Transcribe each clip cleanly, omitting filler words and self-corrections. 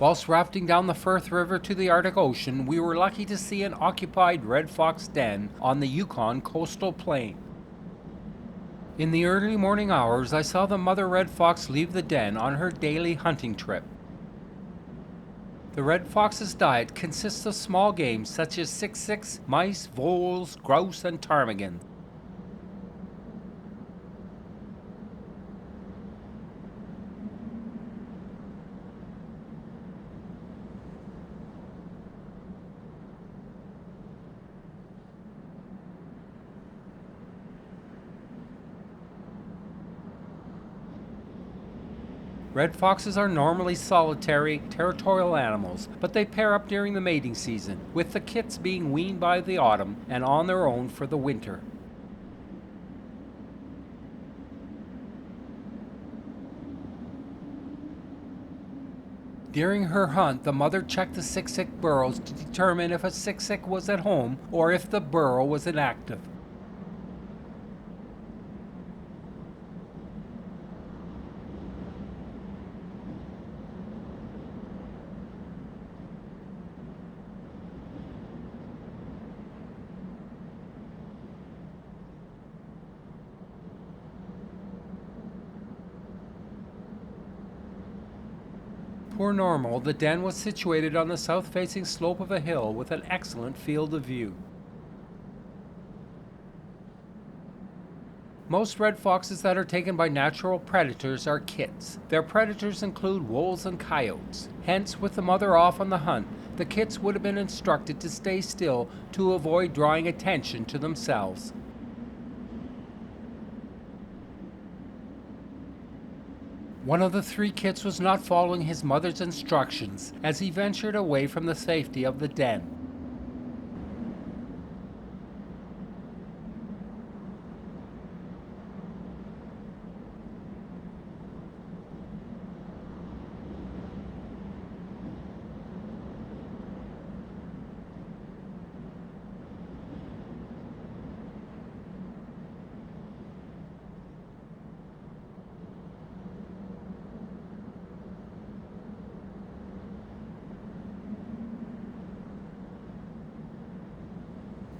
Whilst rafting down the Firth River to the Arctic Ocean, we were lucky to see an occupied red fox den on the Yukon coastal plain. In the early morning hours, I saw the mother red fox leave the den on her daily hunting trip. The red fox's diet consists of small game such as siksik, mice, voles, grouse, and ptarmigan. Red foxes are normally solitary, territorial animals, but they pair up during the mating season, with the kits being weaned by the autumn and on their own for the winter. During her hunt, the mother checked the siksik burrows to determine if a siksik was at home or if the burrow was inactive. For normal, the den was situated on the south-facing slope of a hill with an excellent field of view. Most red foxes that are taken by natural predators are kits. Their predators include wolves and coyotes. Hence, with the mother off on the hunt, the kits would have been instructed to stay still to avoid drawing attention to themselves. One of the three kits was not following his mother's instructions as he ventured away from the safety of the den.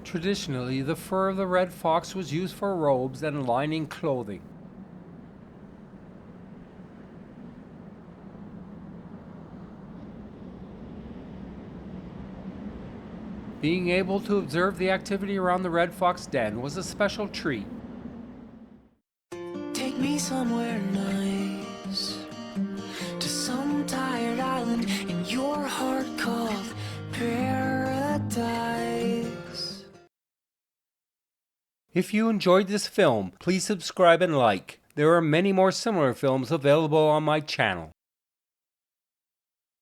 Traditionally, the fur of the red fox was used for robes and lining clothing. Being able to observe the activity around the red fox den was a special treat. Take me somewhere nice, to some tired island in your heart called paradise. If you enjoyed this film, please subscribe and like. There are many more similar films available on my channel.